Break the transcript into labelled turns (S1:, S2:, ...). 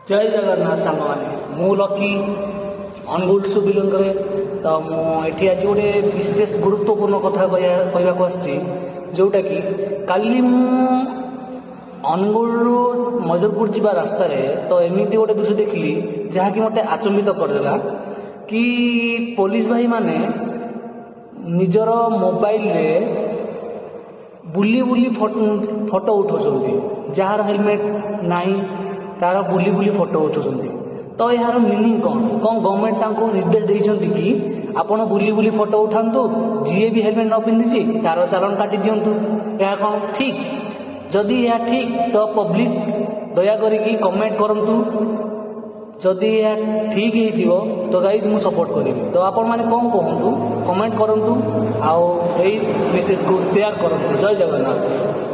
S1: जय जगन्नाथ सांग मैंने मु लकी अनुगुल सु बिलोंग करे तो मुझे आज गोटे विशेष गुरुत्वपूर्ण कथा कहवाक आसी जोटा कि काली अनुगुल मयूरपुर जावा रास्त तो एमती गोटे दृश्य देखली जहाँकि मत आचंबित करदेला कि पुलिस भाई माने निजर मोबाइल रे बुली बुली फोटो उठाउछन्ती जार हेलमेट नाही तार बुली बुली फोटो उठाउछन्ती। तो यार मीनिंग कौन गवर्नमेंट तांको निर्देश देइछन्ती कि आपण बुली बुली फोटो उठांतु जी भी हेलमेट न पिंधिछि तार चालान काटी दियंतु। या कौन ठीक? जदि यह ठीक तो पब्लिक दया करिकी कमेंट करंतु। जदि यह ठीक ही तो गाइज मु सपोर्ट करी। तो आपण माने कौन कहतु कमेंट करंतु आउ एई मेसेज को शेयर करंतु। जय जगन्नाथ।